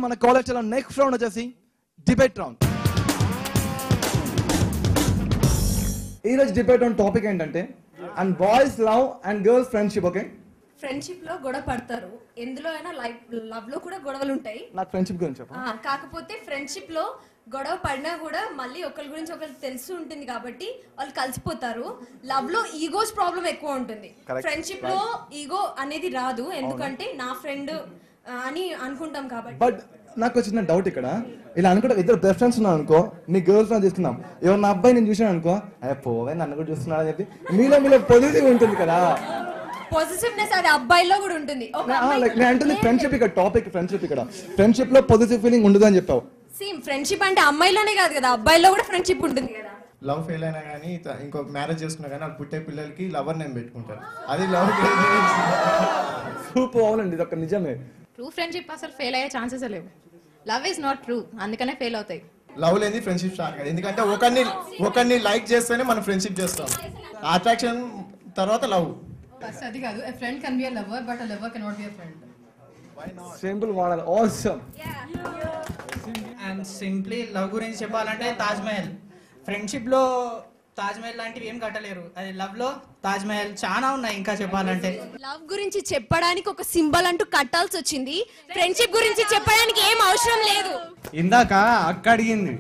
మన కాలేజ్ లో next round వచ్చేసి డిబేట్ రౌండ్. ఈరోజు డిబేట్ రౌండ్ టాపిక్ ఏంటంటే and boys love and girls friendship. Okay, friendship లో గొడవ పడతారు, ఎందులో అయినా లవ్ లో కూడా గొడవలు ఉంటాయి. నాకు ఫ్రెండ్షిప్ గురించి చెప్పు. కాకపోతే ఫ్రెండ్షిప్ లో గొడవ పడినా కూడా మళ్ళీ ఒకరి గురించి ఒకరికి తెలిసి ఉంటుంది కాబట్టి వాళ్ళు కలిసిపోతారు. లవ్ లో ఈగోస్ ప్రాబ్లం ఎక్కువ ఉంటుంది. ఫ్రెండ్షిప్ లో ఈగో అనేది రాదు, ఎందుకంటే నా ఫ్రెండ్ అని అనుకుంటాం కాబట్టి. బట్ నాకు వచ్చిన డౌట్ ఇక్కడ, ఇలా అనుకుంటా ఇద్దరు బెస్ట్ ఫ్రెండ్స్ ఉన్నాను అనుకో, నీ గర్ల్స్ ఫ్రెండ్ తీసుకున్నాం, ఎవరు నా అబ్బాయి నేను చూసాను అనుకో, అయ్యా పోవే నన్ను కూడా చూస్తున్నాడు అని చెప్పి మీలో పాజిటివ్ ఉంటుంది కదా. పాజిటివ్నెస్ అది అబ్బాయిలో కూడా ఉంటుంది. నేను అంటుంది ఫ్రెండ్షిప్ ఇక్కడ టాపిక్, ఫ్రెండ్షిప్ ఇక్కడ ఫ్రెండ్షిప్ లో పాజిటివ్ ఫీలింగ్ ఉండదు అని చెప్పావు. సేమ్ ఫ్రెండ్షిప్ అంటే అమ్మాయిలోనే కాదు కదా, అబ్బాయిలో కూడా ఫ్రెండ్షిప్ ఉంటుంది కదా. లవ్ ఫెయిల్ అయినా కానీ ఇంకో మ్యారేజ్ చేసుకున్నా కానీ వాళ్ళు పుట్టే పిల్లలకి లవర్ నేమ్ పెట్టుకుంటారు. అది లవ్ సూపర్. అవునండి, ఇది ఒక నిజమే. ట్రూ ఫ్రెండ్షిప్ అసలు ఫెయిల్ అయ్యే ఛాన్సెస్ లేవు. లవ్ ఇస్ నాట్ ట్రూ, అందుకనే ఫెయిల్ అవుతాయి. లవ్ లేని ఫ్రెండ్షిప్ స్టార్ట్ కాదు. ఎందుకంటే ఒకరిని లైక్ చేస్తేనే మనం ఫ్రెండ్షిప్ చేస్తాం. అట్రాక్షన్ తర్వాత లవ్. ఫస్ట్ అది కాదు, a friend can be a lover but a lover cannot be a friend. Simple model, awesome. And simply love గురించి చెప్పాలంటే తాజ్ మహల్. ఫ్రెండ్షిప్ లో తాజ్ మహల్ లాంటివి ఏం కట్టలేరు, అది లవ్ లో తాజ్ మహల్ చాలా ఉన్నాయి ఇంకా చెప్పాలంటే. లవ్ గురించి చెప్పడానికి ఒక సింబల్ అంటూ కట్టాల్సి వచ్చింది, ఫ్రెండ్షిప్ గురించి చెప్పడానికి ఏం అవసరం లేదు. ఇందాక అక్క అడిగింది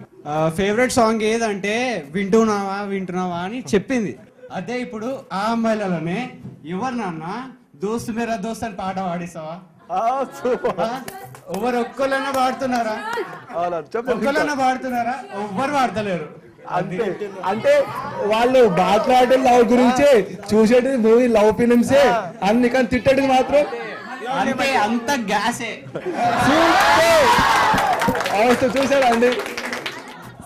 ఫేవరెట్ సాంగ్ ఏదంటే వింటున్నావా అని చెప్పింది. అదే ఇప్పుడు ఆ అమ్మాయిలలోనే ఎవరు నాన్న దోస్తు మేరా దోస్త్ అని పాట పాడిస్తావా? ఎవరు ఒక్కళ్ళైనా పాడుతున్నారా? ఒక్కళ్ళైనా పాడుతున్నారా? ఎవ్వరు పాడతలేరు. అంటే వాళ్ళు మాట్లాడే లవ్ గురించే, చూసేది మూవీ లవ్ ఫిలిమ్సే అన్ని, కానీ తిట్టేది మాత్రం అంటే అంత గ్యాసే. చూసారా అండి,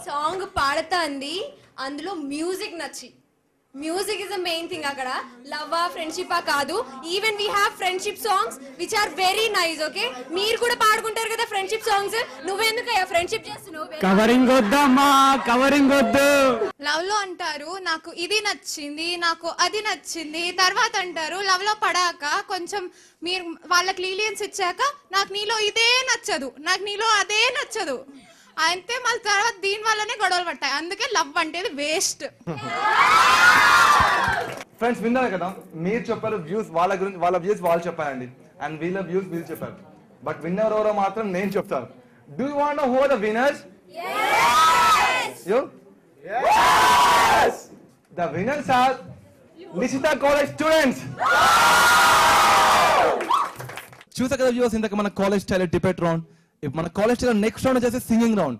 సాంగ్ పాడతా అంది, అందులో మ్యూజిక్ నచ్చి, music is the main thing. అక్కడ లవ్ ఫ్రెండ్షిప్ కాదు, even we have friendship songs which are very nice. Okay, మీరు కూడా పాడుకుంటారు కదా ఫ్రెండ్షిప్ సాంగ్స్. నువ్వెందుకు ఫ్రెండ్షిప్ చేస్తున్నావు? కవరింగ్ వద్దమ్మా, కవరింగ్ వద్దు. లవ్ లో అంటారు నాకు ఇది నచ్చింది, నాకు అది నచ్చింది, తర్వాత అంటారు లవ్ లో పడాక కొంచెం మీరు వాళ్ళకి లీలియన్స్ ఇచ్చాక నాకు నీలో ఇదే నచ్చదు, నాకు నీలో అదే నచ్చదు అంతే, మళ్ళీ తర్వాత దీని వల్లనే గొడవలు పడతాయి. అందుకే లవ్ అంటే వేస్ట్. ఫ్రెండ్స్ విన్నారు కదా, మీరు చెప్పారు వ్యూస్ వాళ్ళ గురించి, వాళ్ళ వ్యూస్ వాళ్ళు చెప్పారండి, అండ్ వీళ్ళ వ్యూస్ వీళ్ళు చెప్పారు. బట్ విన్నర్ ఎవరో మాత్రం నేను చెప్తాను. Do you want to know who are the winners? You the winners are Lishitha college students. చూసా కదా వ్యూస్, ఇంతక మన కాలేజ్ స్టైల్ డిబేట్ రౌండ్. ఇప్పుడు మన కాలేజ్ స్టైల్ నెక్స్ట్ రౌండ్ వచ్చేసి సింగింగ్ రౌండ్.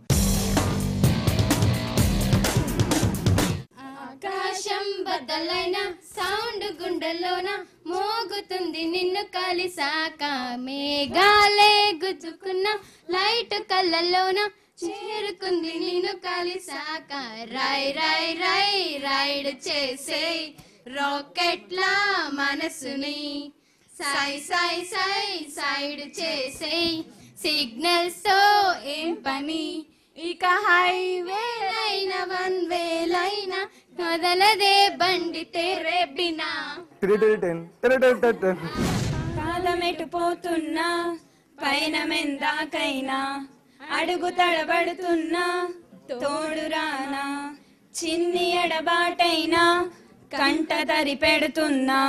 ఆకాశం బద్దలైన సౌండ్ గుండెల్లోన మోగుతుంది నిన్ను కలిసాక, మేఘాలే గుచ్చుకున్న లైట్ కళ్ళల్లోన చేరుకుంది నిన్ను కలిసాక, రై రై రై రైడ్ చేసే రాకెట్లా మనసుని, సై సై సై సైడ్ చేసే సిగ్నల్స్ తో ఏం పని, ఇక హైవే లైన వన్ వే లైన మొదలదే బండి తెరేబినా, పాదమెటు పోతున్నా పైన మెందాకైనా అడుగు తడబడుతున్నా తోడు రానా, చిన్ని ఎడబాటైనా కంట తరి పెడుతున్నా,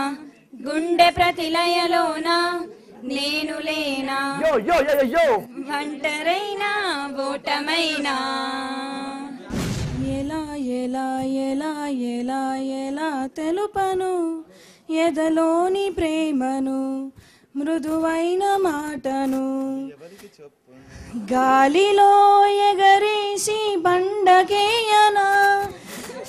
గుండె ప్రతిలయలోనా నేను లేనా, ఒంటరైనా ఓటమైనా, ఎలా ఎలా ఎలా ఎలా ఎలా తెలుపను ఎదలోని ప్రేమను, మృదువైన మాటను గాలిలో ఎగరేసి బండకేయనా,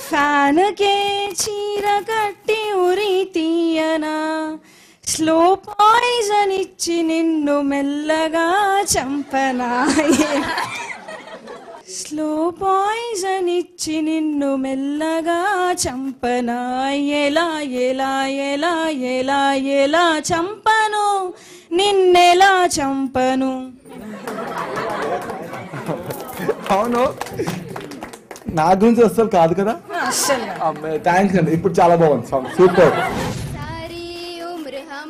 ఫ్యాన్కే చీర కట్టి ఉరి తీయనా, స్లో పాయిజన్ ఇచ్చి నిన్ను మెల్లగా చంపనా, స్లో పాయిజన్ ఇచ్చి నిన్ను మెల్లగా చంపనా, ఎలా ఎలా ఎలా ఎలా ఎలా చంపను నిన్నెలా చంపను. అవును, నా గురించి అసలు కాదు కదా. థ్యాంక్స్ అండి, ఇప్పుడు చాలా బాగుంది సాంగ్, సూపర్. सारी उम्र हम